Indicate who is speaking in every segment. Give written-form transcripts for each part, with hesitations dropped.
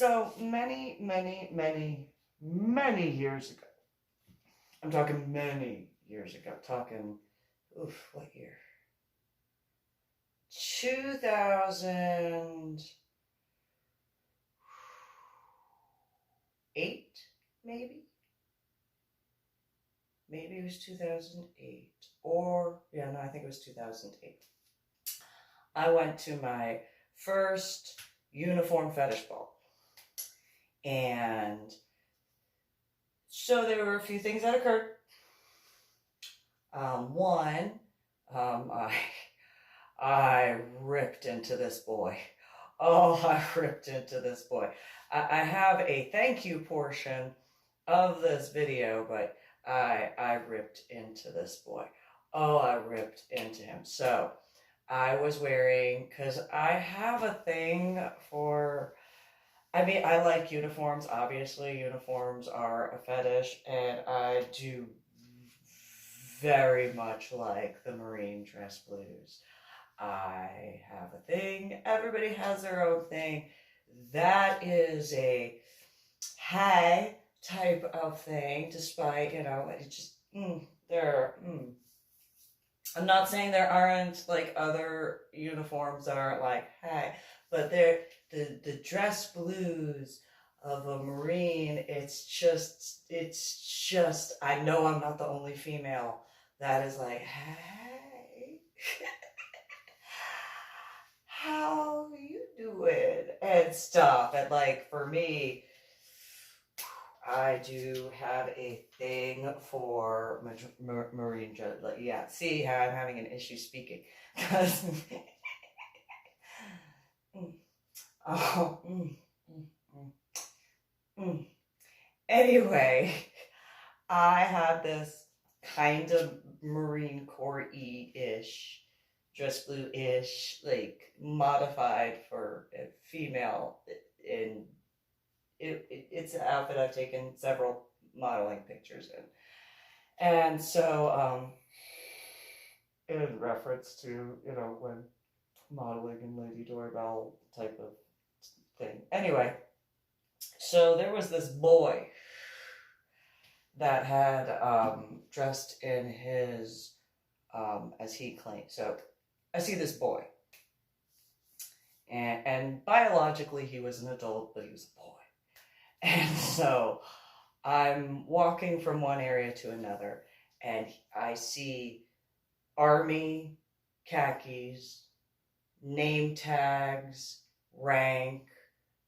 Speaker 1: So many years ago, I'm talking many years ago, what year? 2008, maybe? Maybe it was 2008. No, I think it was 2008. I went to my first uniform fetish ball. And so there were a few things that occurred. One, I ripped into this boy. Oh, I ripped into this boy. I have a thank you portion of this video, but I ripped into this boy. Oh, I ripped into him. So I was wearing, because I have a thing for, I like uniforms. Obviously, uniforms are a fetish, and I do very much like the Marine dress blues. I have a thing. Everybody has their own thing. That is a high type of thing, despite, it's just, I'm not saying there aren't like other uniforms that aren't like high, but they're the dress blues of a Marine. It's just, I know I'm not the only female that is like, hey, how you doing? And stuff. And like, for me, I do have a thing for Marine dress. Yeah, see how I'm having an issue speaking. Because Anyway, I had this kind of Marine Corps-y-ish, dress blue-ish, like modified for a female. In it's an outfit I've taken several modeling pictures in. And so, in reference to, when modeling in Lady Dori Belle type of thing. Anyway, so there was this boy that had dressed in his, as he claimed. So I see this boy. And biologically he was an adult, but he was a boy. And so I'm walking from one area to another, and I see Army khakis, name tags, rank,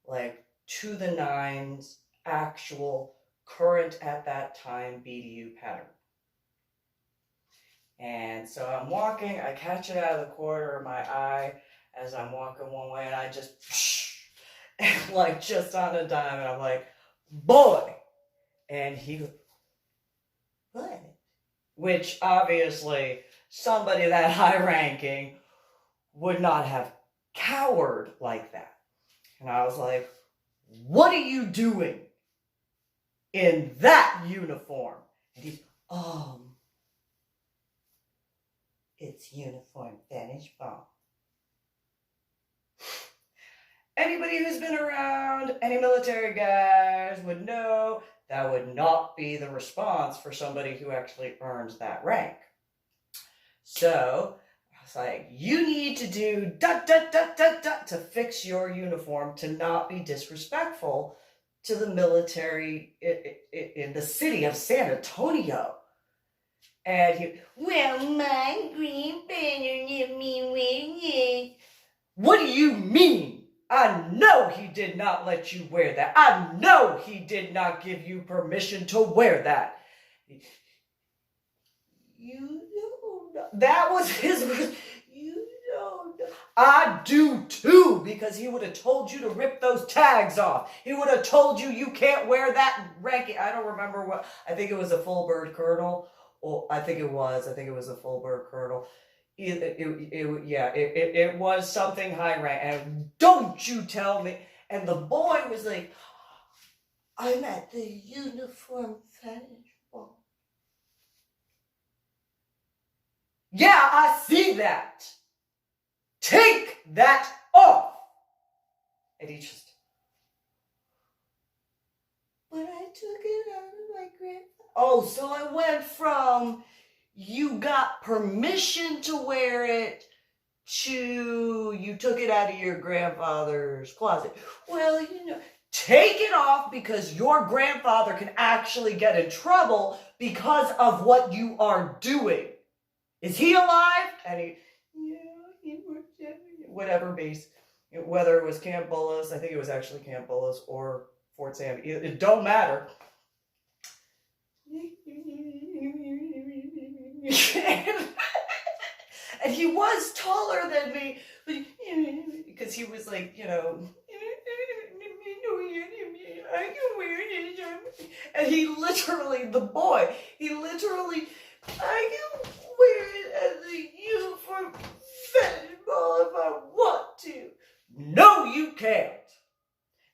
Speaker 1: like to the nines, actual current at that time BDU pattern. And so I'm walking, I catch it out of the corner of my eye as I'm walking one way, and I just, like just on a dime, and I'm like, boy! And he goes, what? Which obviously somebody that high ranking would not have cowered like that. And I was like, what are you doing in that uniform? And he's, it's uniform fetish ball. Anybody who's been around any military guys would know that would not be the response for somebody who actually earns that rank. So I was like, you need to do ... to fix your uniform to not be disrespectful to the military in the city of San Antonio. And he, well, my green banner give me wings. What do you mean? I know he did not let you wear that. I know he did not give you permission to wear that. You don't know. That was his, you don't know. I do too, because he would have told you to rip those tags off. He would have told you you can't wear that ranking. I don't remember what, I think it was a full bird colonel. Or I think it was a full bird colonel. It was something high rank, and don't you tell me. And the boy was like, I'm at the uniform fetish ball. Yeah, I see that. Take that off. And he just, but I took it out of my grandfather. Oh, so I went from you got permission to wear it to you took it out of your grandfather's closet. Well, take it off because your grandfather can actually get in trouble because of what you are doing. Is he alive? And he whatever base, whether it was Camp Bullis, I think it was actually Camp Bullis or Fort Sam. It don't matter. And he was taller than me, but because he was like, I can wear it. And he literally, the boy, I can wear it as a uniform fashionable if I want to. No, you can't.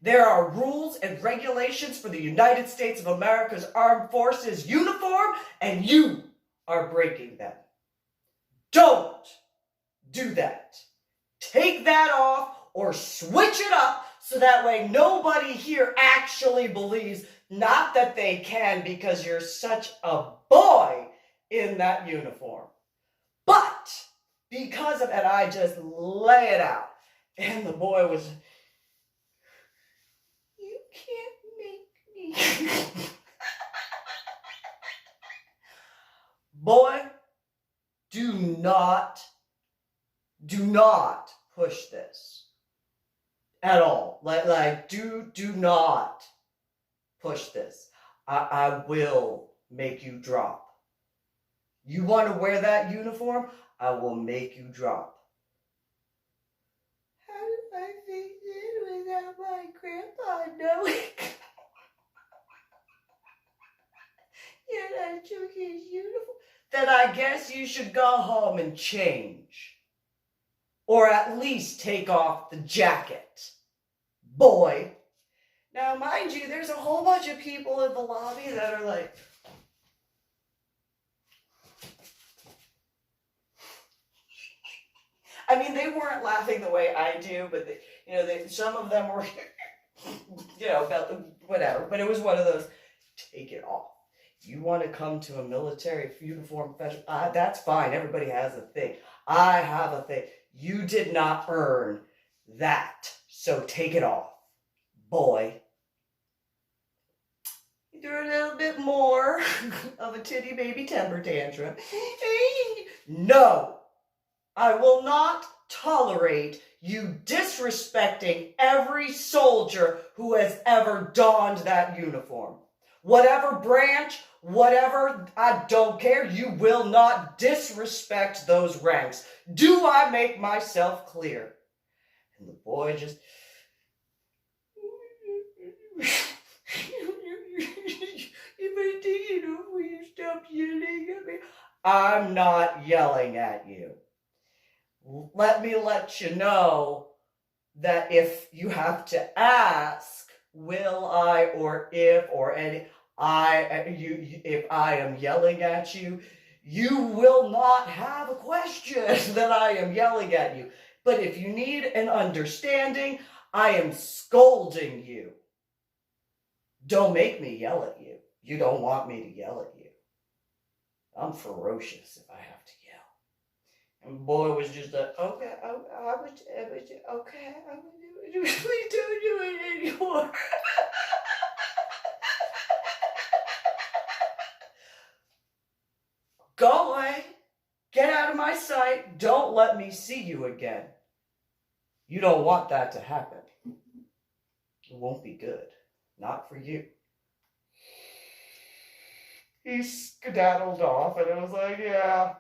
Speaker 1: There are rules and regulations for the United States of America's Armed Forces uniform, and you are breaking them. Don't do that. Take that off or switch it up so that way nobody here actually believes not that they can because you're such a boy in that uniform, but because of, and I just lay it out. And the boy was, you can't make me. Boy, do not push this at all. Like do not push this. I will make you drop. You want to wear that uniform? I will make you drop. How did I fix it without my grandpa knowing? Yet I took his uniform. Then I guess you should go home and change. Or at least take off the jacket. Boy. Now, mind you, there's a whole bunch of people in the lobby that are like, I mean, they weren't laughing the way I do, but some of them were, about the whatever. But it was one of those, take it off. You want to come to a military uniform festival? That's fine. Everybody has a thing. I have a thing. You did not earn that, so take it off, boy. You threw a little bit more of a titty baby temper tantrum. No, I will not tolerate you disrespecting every soldier who has ever donned that uniform. Whatever branch, whatever, I don't care. You will not disrespect those ranks. Do I make myself clear? And the boy just, if I take it off, will you stop yelling at me? I'm not yelling at you. Let me let you know that if you have to ask, will I or if or any, if I am yelling at you, you will not have a question that I am yelling at you. But if you need an understanding, I am scolding you. Don't make me yell at you. You don't want me to yell at you. I'm ferocious if I have to yell. And the boy was just like, okay, I would, okay, I would do it. Please don't do it anymore. Go away. Get out of my sight. Don't let me see you again. You don't want that to happen. It won't be good. Not for you. He skedaddled off, and I was like, yeah.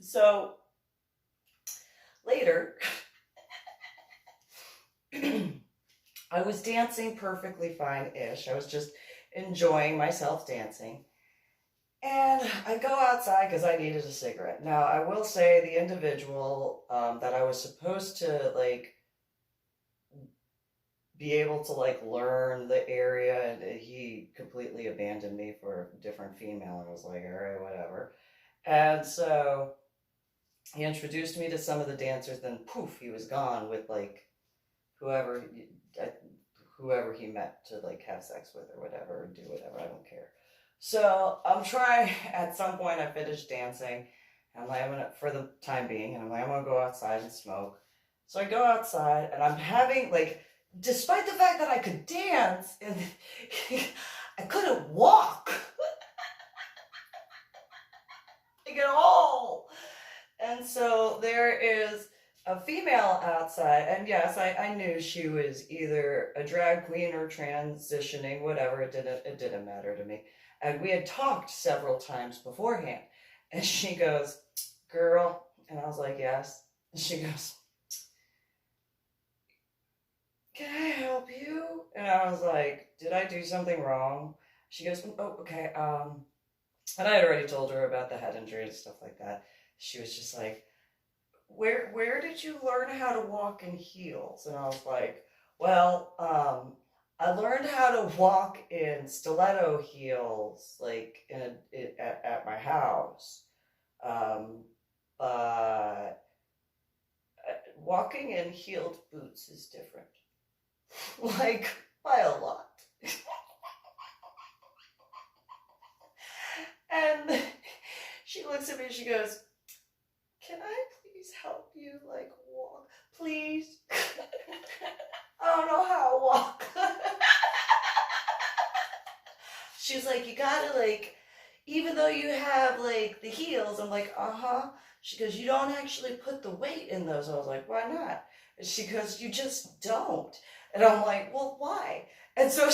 Speaker 1: So, later, I was dancing perfectly fine-ish. I was just enjoying myself dancing. And I go outside because I needed a cigarette. Now, I will say the individual that I was supposed to, be able to, learn the area, and he completely abandoned me for a different female, and was like, all right, whatever. And so he introduced me to some of the dancers, then poof, he was gone with like whoever uh, whoever he met to like have sex with or whatever, or do whatever. I don't care. So I'm trying. At some point, I finished dancing. And I'm like, I'm gonna, for the time being, and I'm like, I'm gonna go outside and smoke. So I go outside, and I'm having like, despite the fact that I could dance, and I couldn't walk like at all. And so there is a female outside, and yes, I knew she was either a drag queen or transitioning, whatever. It didn't matter to me. And we had talked several times beforehand. And she goes, "Girl," and I was like, "Yes." And she goes, "Can I help you?" And I was like, "Did I do something wrong?" She goes, "Oh, okay." And I had already told her about the head injury and stuff like that. She was just like, where did you learn how to walk in heels? And I was like, well, I learned how to walk in stiletto heels, like at my house. But walking in heeled boots is different, like by a lot. And she looks at me and she goes, "Can I please help you, like, walk? Please?" I don't know how to walk. She's like, "You gotta, like, even though you have, like, the heels," I'm like, "Uh-huh." She goes, "You don't actually put the weight in those." I was like, "Why not?" And she goes, "You just don't." And I'm like, "Well, why?" And so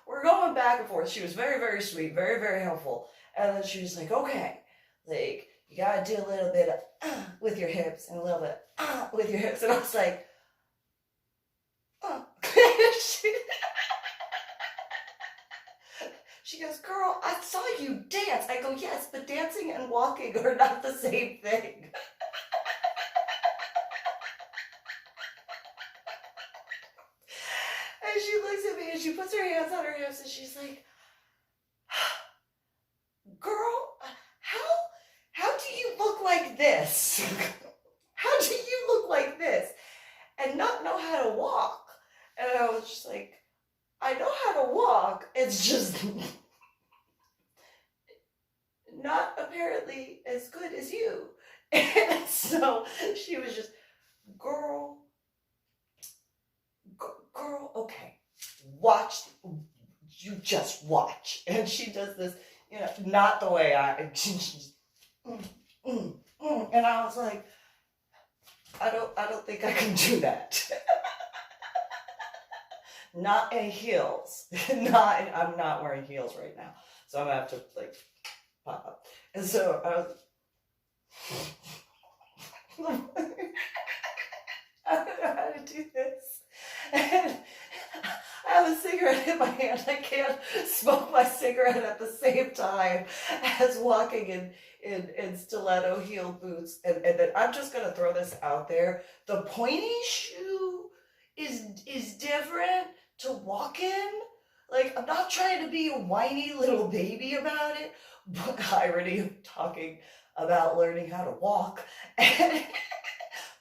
Speaker 1: we're going back and forth. She was very, very sweet, very, very helpful. And then she was like, "Okay, like, you gotta do a little bit of with your hips and a little bit with your hips." And I was like, she, she goes, "Girl, I saw you dance." I go, "Yes, but dancing and walking are not the same thing." And she looks at me and she puts her hands on her hips and she's like, "Girl, how do you look like this? How do you look like this and not know how to walk?" And I was just like, "I know how to walk. It's just not apparently as good as you." And so she was just, "Girl, girl, okay, watch, you just watch." And she does this, not the way she's, and I was like, I don't think I can do that. Not in heels. I'm not wearing heels right now. So I'm gonna have to like pop up. And so I was, I don't know how to do this. And I have a cigarette in my hand. I can't smoke my cigarette at the same time as walking in stiletto heel boots. And then I'm just gonna throw this out there. The pointy shoe is different to walk in. Like, I'm not trying to be a whiny little baby about it, but irony of talking about learning how to walk.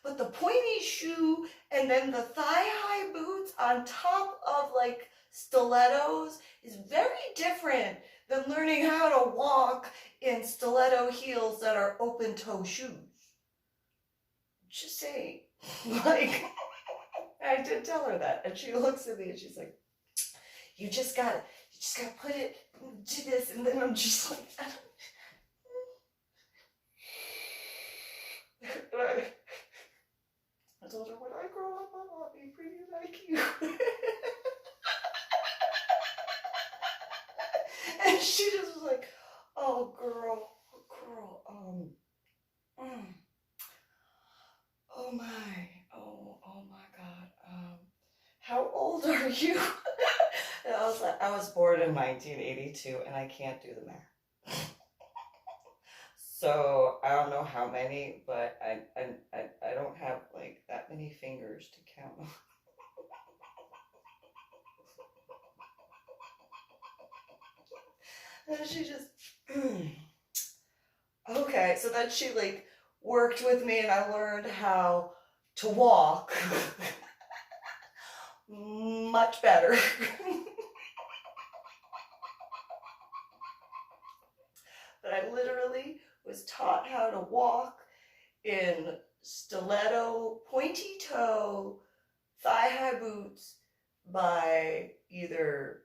Speaker 1: But the pointy shoe and then the thigh-high boots on top of like stilettos is very different than learning how to walk in stiletto heels that are open-toe shoes. Just saying. Like, I did tell her that, and she looks at me and she's like, you just gotta put it, do this." And then I'm just like, I told her, "When I grow up, I want to be pretty like you." And she just was like, "Oh, girl, mm, oh my, oh my God, how old are you?" And I was like, I was born in 1982, and I can't do the math. So I don't know how many, but I don't have like that many fingers to count. And she just, okay. okay. So then she like worked with me and I learned how to walk much better. But I literally was taught how to walk in stiletto, pointy toe, thigh high boots by either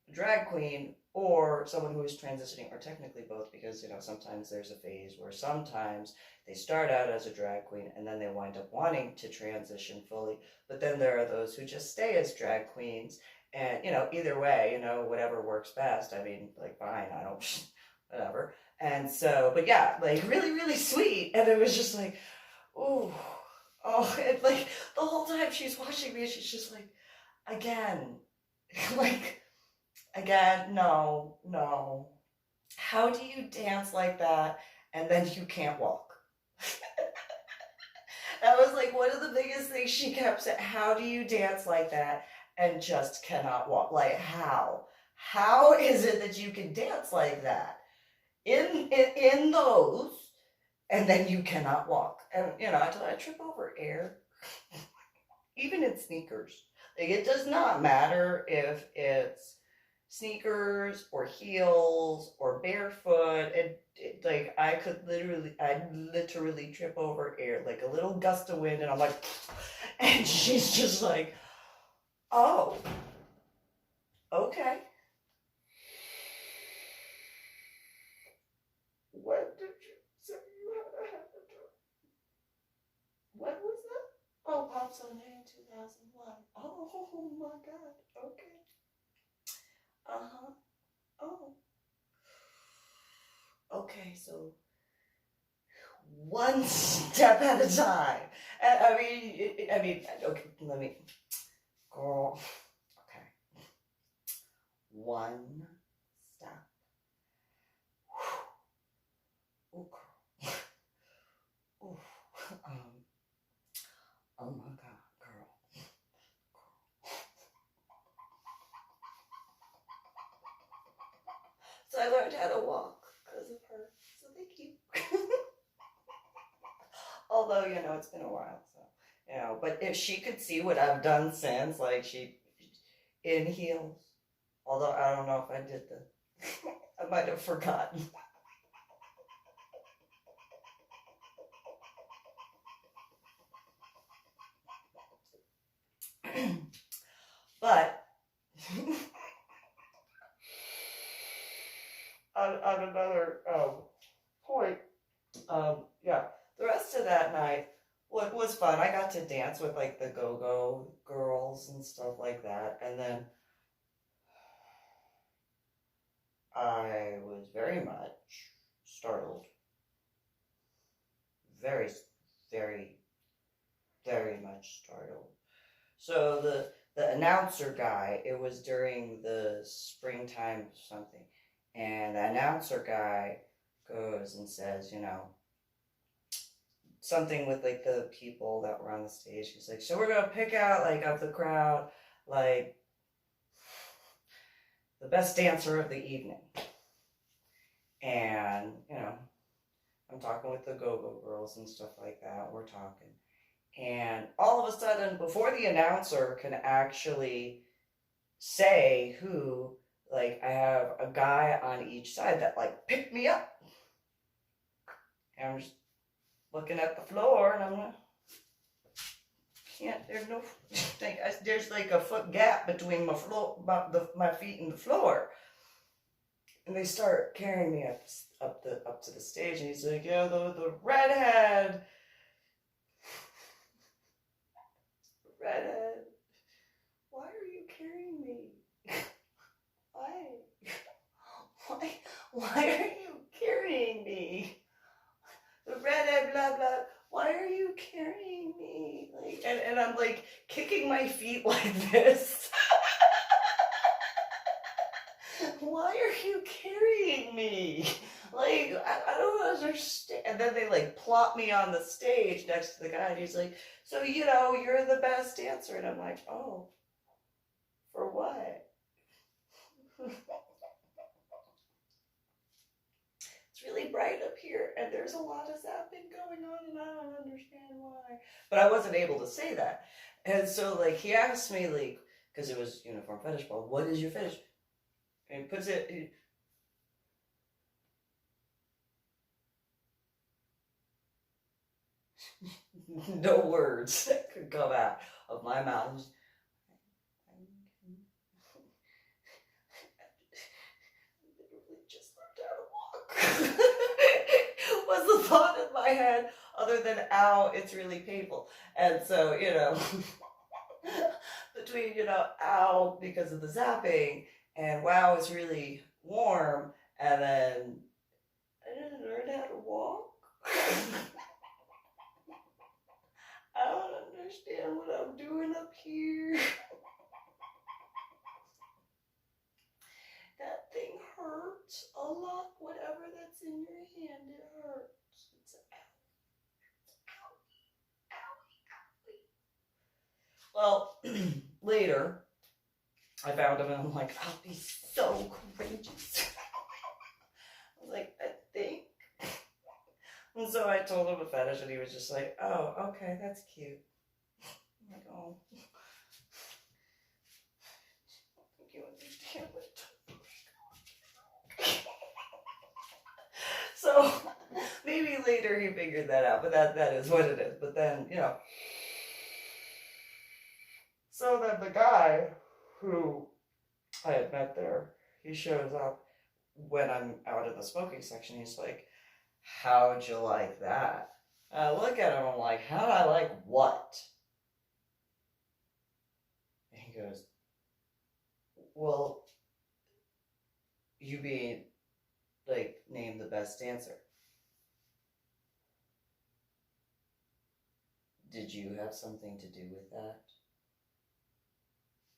Speaker 1: a drag queen or someone who is transitioning, or technically both, because sometimes there's a phase where sometimes they start out as a drag queen and then they wind up wanting to transition fully, but then there are those who just stay as drag queens, and either way, whatever works best. I mean, like, fine, I don't whatever. And so, but yeah, like, really, really sweet. And it was just like, oh, and like the whole time she's watching me, she's just like, again, like, again, no, no. How do you dance like that and then you can't walk? That was like one of the biggest things she kept saying. How do you dance like that and just cannot walk? Like, how? How is it that you can dance like that in those and then you cannot walk? And I trip over air, even in sneakers. Like, it does not matter if it's sneakers or heels or barefoot. Like, I literally trip over air, like a little gust of wind, and I'm like, and she's just like, oh, okay. What did you say you had to do? What was that? Oh, Pop Sunday in 2001. Oh my God. Okay. Uh-huh. Oh. Okay, so one step at a time. And okay, let me, girl, okay. One step. Oh, girl. Oh, oh my God, girl. So I learned how to walk because of her. So thank you. Although, it's been a while, so, but if she could see what I've done since, like, she, in heels, although I don't know if I did I might have forgotten. But, on another point, yeah, the rest of that night, what was fun, I got to dance with, like, the go-go girls and stuff like that, and then I was very much startled. Very, very, very much startled. So the announcer guy, it was during the springtime something, and the announcer guy goes and says, something with, like, the people that were on the stage. He's like, so we're gonna pick out, like, of the crowd, like, the best dancer of the evening. And, I'm talking with the go-go girls and stuff like that. We're talking. And all of a sudden, before the announcer can actually say who, like, I have a guy on each side that, like, picked me up. And I'm just looking at the floor, and I'm like, there's no, there's like a foot gap between my feet and the floor. And they start carrying me up to the stage, and he's like, yeah, the redhead, why are you carrying me? Why are you carrying me? The redhead, blah blah. Why are you carrying me? Like, and I'm like kicking my feet like this. Why are you carrying me? Like, I don't understand. And then they, like, plop me on the stage next to the guy, and he's like, so, you're the best dancer. And I'm like, oh, for what? It's really bright up here. here and there's a lot of zapping going on and I don't understand why. But I wasn't able to say that. And so like he asked me like, because it was uniform fetish ball, what is your fetish? And he puts it, no words could come out of my mouth. I literally just learned how to walk. Was the thought in my head, other than ow, it's really painful. And so, between, ow, because of the zapping, and wow, it's really warm, and then I didn't learn how to walk. I don't understand what I'm doing up here. That thing hurts a lot. Whatever that's in your hand, it hurts. It's owie, owie, owie. Well, later, I found him and I'm like, I'll be so courageous. I was like, I think. And so I told him a fetish and he was just like, oh, okay, that's cute. I'm like, oh. I think you understand what So maybe later he figured that out, but that is what it is. But then, so then the guy who I had met there, he shows up when I'm out in the smoking section. He's like, how'd you like that? And I look at him, I'm like, how'd I like what? And he goes, well, you being like named the best dancer. Did you have something to do with that?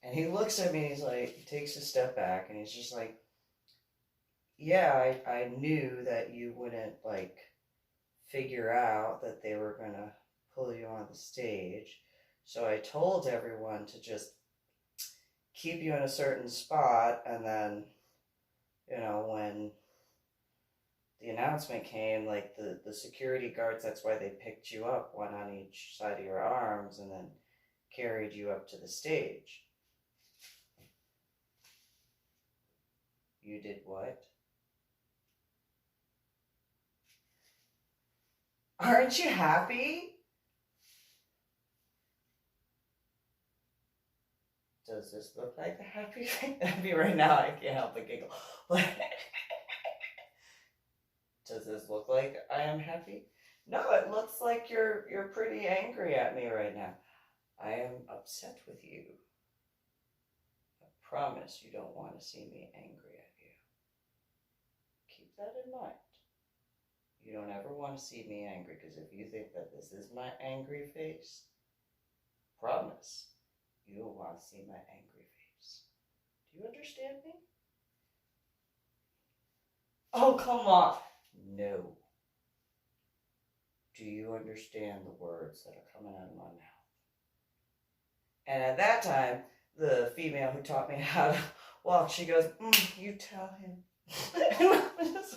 Speaker 1: And he looks at me and he's like, he takes a step back and he's just like, yeah, I knew that you wouldn't like figure out that they were gonna pull you on the stage. So I told everyone to just keep you in a certain spot, and then, when the announcement came, like the security guards, that's why they picked you up, one on each side of your arms, and then carried you up to the stage. You did what? Aren't you happy? Does this look like a happy thing? I mean, right now I can't help but giggle. Does this look like I am happy? No, it looks like you're pretty angry at me right now. I am upset with you. I promise you don't want to see me angry at you. Keep that in mind. You don't ever want to see me angry, because if you think that this is my angry face, promise you don't want to see my angry face. Do you understand me? Oh, come on. No. Do you understand the words that are coming out of my mouth? And at that time, the female who taught me how to walk, she goes, you tell him. And I was just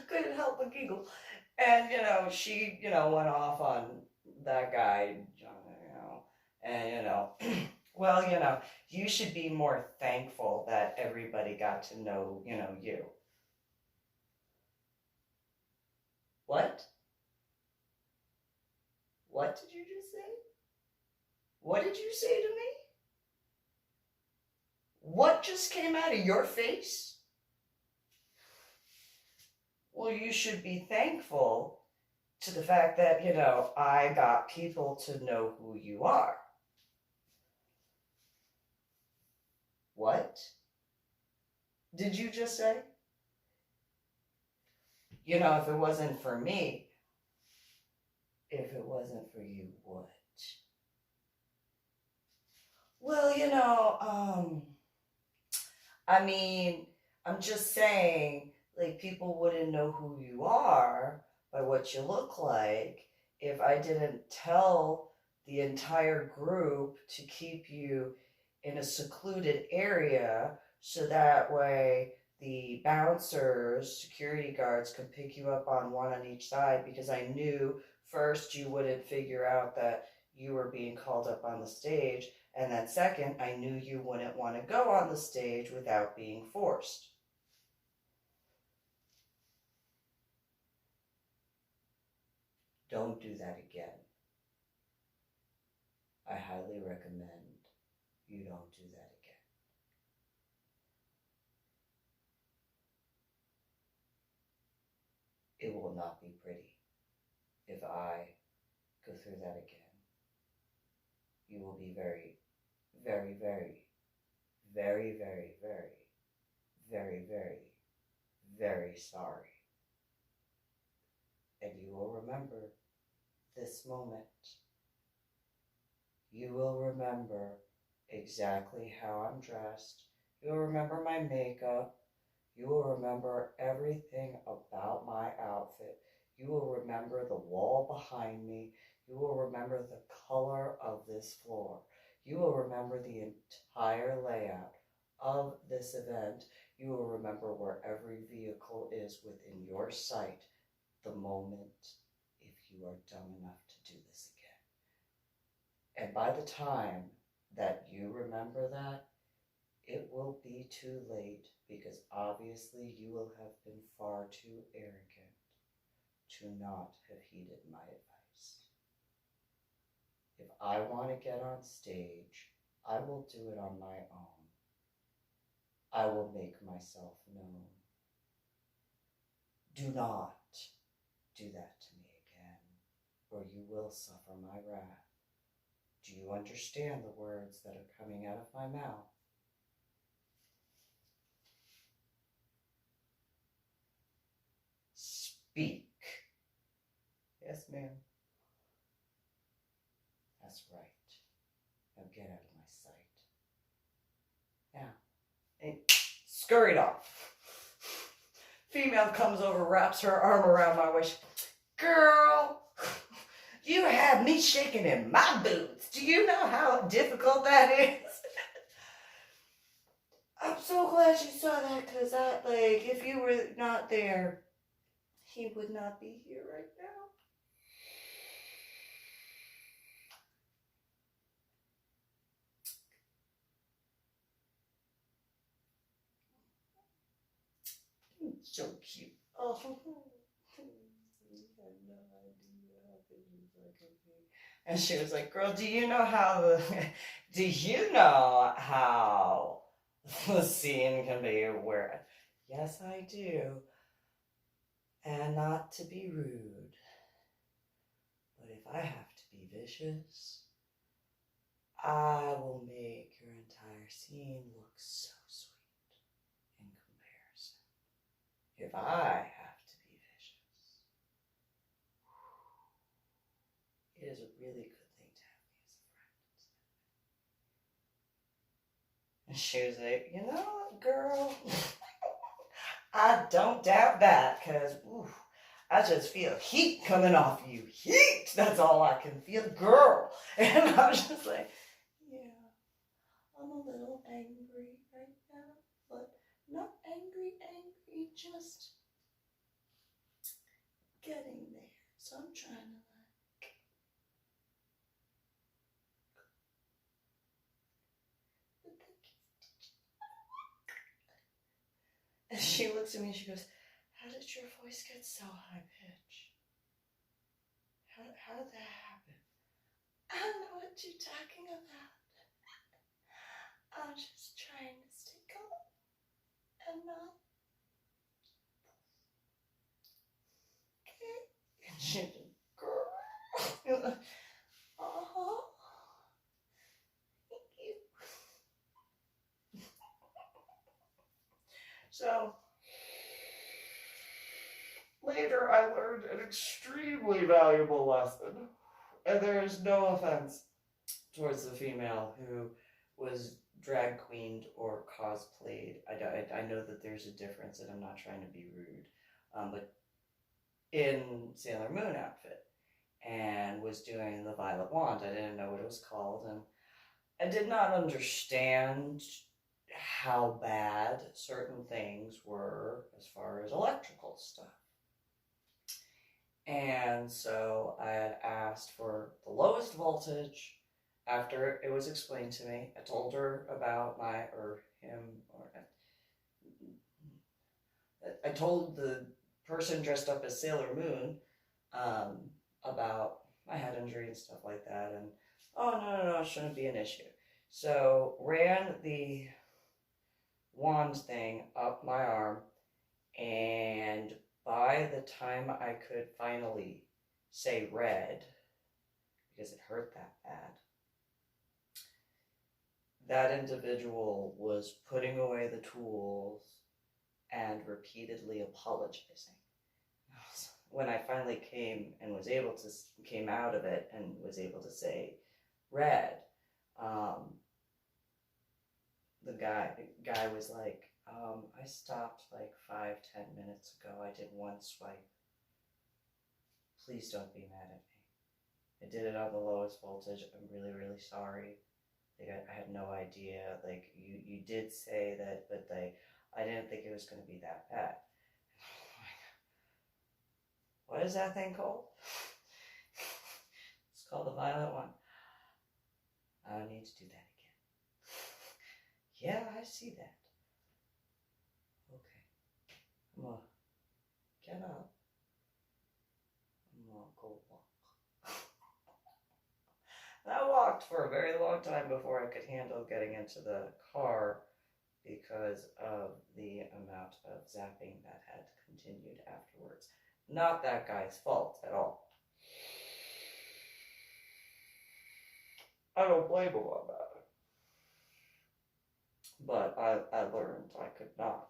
Speaker 1: couldn't help but giggle. And, she, went off on that guy, and, well, you should be more thankful that everybody got to know, you. What? What did you just say? What did you say to me? What just came out of your face? Well, you should be thankful to the fact that, I got people to know who you are. What did you just say? If it wasn't for me, if it wasn't for you, what? Well, I mean, I'm just saying, like, people wouldn't know who you are by what you look like if I didn't tell the entire group to keep you in a secluded area so that way the bouncers, security guards, could pick you up on one on each side, because I knew first you wouldn't figure out that you were being called up on the stage, and then second, I knew you wouldn't want to go on the stage without being forced. Don't do that again. I highly recommend you don't do that again. It will not be pretty if I go through that again. You will be very, very, very, very, very, very, very, very, very sorry. And you will remember this moment. You will remember exactly how I'm dressed. You'll remember my makeup. You will remember everything about my outfit. You will remember the wall behind me. You will remember the color of this floor. You will remember the entire layout of this event. You will remember where every vehicle is within your sight the moment if you are dumb enough to do this again. And by the time that you remember that, it will be too late, because obviously you will have been far too arrogant to not have heeded my advice. If I want to get on stage, I will do it on my own. I will make myself known. Do not do that to me again, or you will suffer my wrath. Do you understand the words that are coming out of my mouth? Speak. Yes, ma'am. That's right. Now get out of my sight. Now, and scurried off. Female comes over, wraps her arm around my waist. Girl, you have me shaking in my boots. Do you know how difficult that is? I'm so glad you saw that, because if you were not there, he would not be here right now. So cute. Oh, you had no idea how vicious I could be. And she was like, "Girl, do you know how the scene can be where?" Yes, I do. And not to be rude, but if I have to be vicious, I will make your entire scene look so sweet in comparison. If I have to be vicious, it is a really good thing to have me as a friend. And she was like, "You know what, girl? I don't doubt that, because I just feel heat coming off you. Heat! That's all I can feel, girl." And I was just like, yeah, I'm a little angry right now, but not angry, just getting there. So I'm trying to and she looks at me and she goes, "How did your voice get so high pitched? How did that happen?" I don't know what you're talking about. I'm just trying to stay calm and not. Okay. And she just, girl. Oh, thank you. So later I learned an extremely valuable lesson. And there is no offense towards the female who was drag queened or cosplayed. I know that there's a difference, and I'm not trying to be rude, but in Sailor Moon outfit, and was doing the Violet Wand. I didn't know what it was called, and I did not understand how bad certain things were as far as electrical stuff. And so I had asked for the lowest voltage. After it was explained to me, I told her about I told the person dressed up as Sailor Moon about my head injury and stuff like that. And, oh, no, it shouldn't be an issue. So ran the wand thing up my arm, and by the time I could finally say red, because it hurt that bad, that individual was putting away the tools and repeatedly apologizing. When I finally came out of it and was able to say red, the guy was like, I stopped like 5-10 minutes ago. I did one swipe. Please don't be mad at me. I did it on the lowest voltage. I'm really, really sorry. Like, I had no idea. Like, you did say that, but I didn't think it was going to be that bad. What is that thing called? It's called the violet one. I don't need to do that again. Yeah, I see that. Okay. I'm gonna get up. I'm gonna go walk. And I walked for a very long time before I could handle getting into the car because of the amount of zapping that had continued afterwards. Not that guy's fault at all. I don't blame him on that. But I learned I could not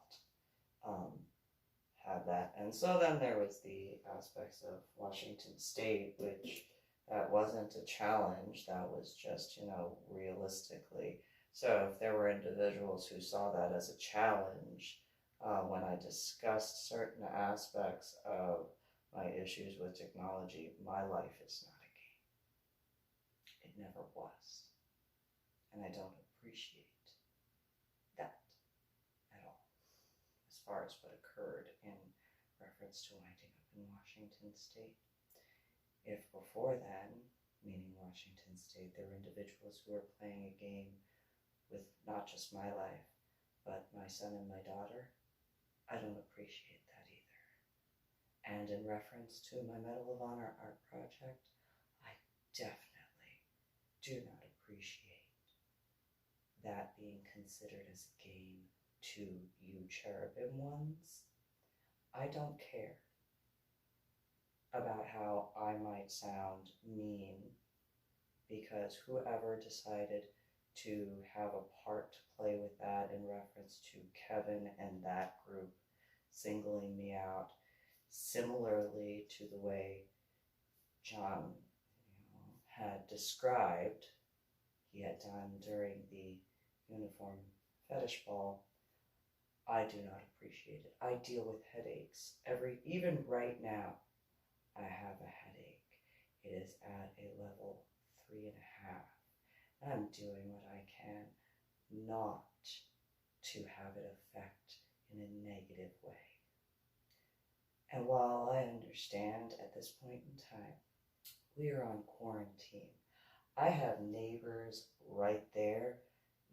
Speaker 1: have that. And so then there was the aspects of Washington State, which that wasn't a challenge. That was just, realistically. So if there were individuals who saw that as a challenge, when I discussed certain aspects of my issues with technology, my life is not a game. It never was. And I don't appreciate that at all, as far as what occurred in reference to winding up in Washington State. If before then, meaning Washington State, there were individuals who were playing a game with not just my life, but my son and my daughter, I don't appreciate that either. And in reference to my Medal of Honor art project, I definitely do not appreciate that being considered as a game to you cherubim ones. I don't care about how I might sound mean, because whoever decided to have a part to play with that in reference to Kevin and that group singling me out, similarly to the way John had described he had done during the uniform fetish ball, I do not appreciate it. I deal with headaches even right now. I have a headache. It is at a level 3.5. I'm doing what I can not to have it affect in a negative way. And while I understand at this point in time, we are on quarantine. I have neighbors right there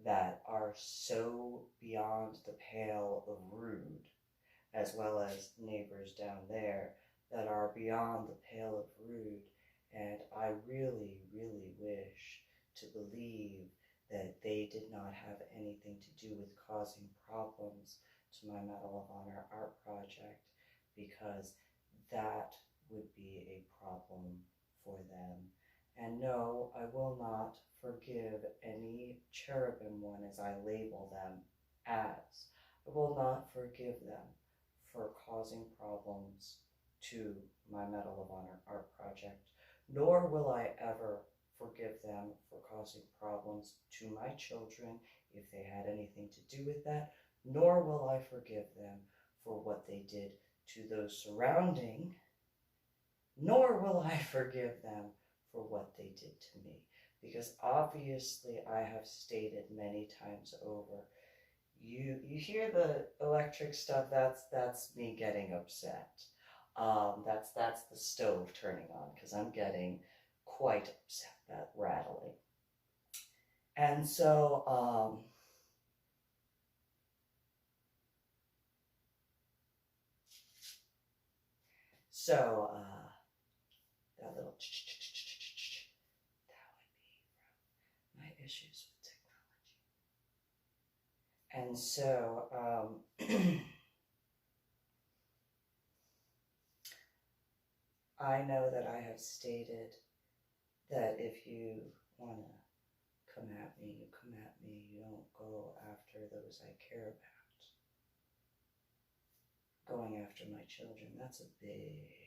Speaker 1: that are so beyond the pale of rude, as well as neighbors down there that are beyond the pale of rude. And I really, really wish to believe that they did not have anything to do with causing problems to my Medal of Honor art project, because that would be a problem for them. And no, I will not forgive any cherubim one, as I label them as. I will not forgive them for causing problems to my Medal of Honor art project, nor will I ever forgive them for causing problems to my children if they had anything to do with that, nor will I forgive them for what they did to those surrounding, nor will I forgive them for what they did to me. Because obviously I have stated many times over, You hear the electric stuff, that's me getting upset. That's the stove turning on because I'm getting quite upset, that rattling. And so that little that would be from my issues with technology. And so I know that I have stated that if you want to come at me, you come at me. You don't go after those I care about. Going after my children, that's a big no.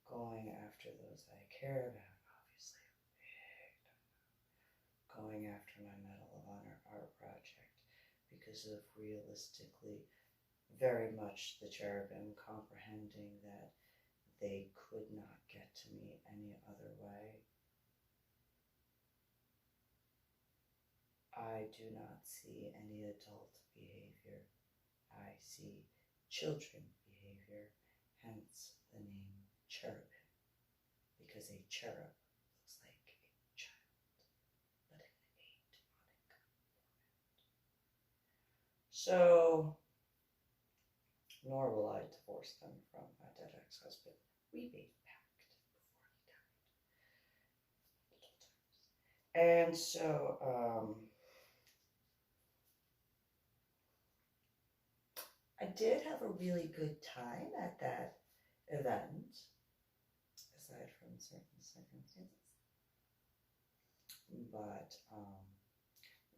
Speaker 1: Going after those I care about, obviously a big no. Going after my Medal of Honor art project because of realistically very much the cherubim comprehending that they could not get to me any other way. I do not see any adult behavior. I see children behavior, hence the name cherubim, because a cherub looks like a child, but in a demonic format. So, nor will I divorce them from my dead ex-husband. We made a pact before he died. And so, I did have a really good time at that event, aside from certain circumstances. But I'm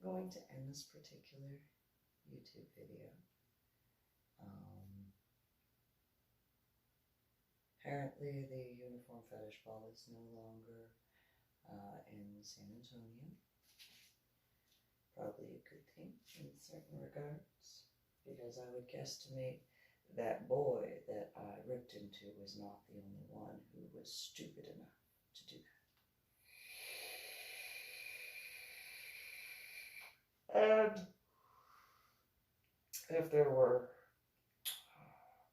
Speaker 1: going to end this particular YouTube video. Apparently the uniform fetish ball is no longer in San Antonio. Probably a good thing in certain regards, because I would guesstimate that boy that I ripped into was not the only one who was stupid enough to do that. And if there were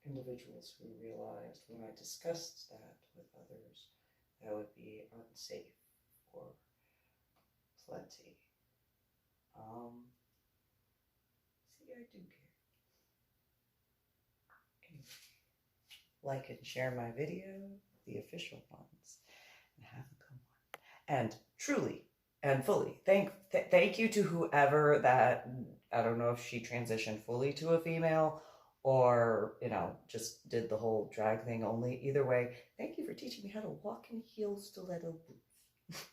Speaker 1: individuals who realized when I discussed that with others, that would be unsafe for plenty. See, I do care. Anyway, like and share my video, the official ones, and have a good one. And truly and fully, thank you to whoever that, I don't know if she transitioned fully to a female or, just did the whole drag thing only. Either way, thank you for teaching me how to walk in heel stiletto boots.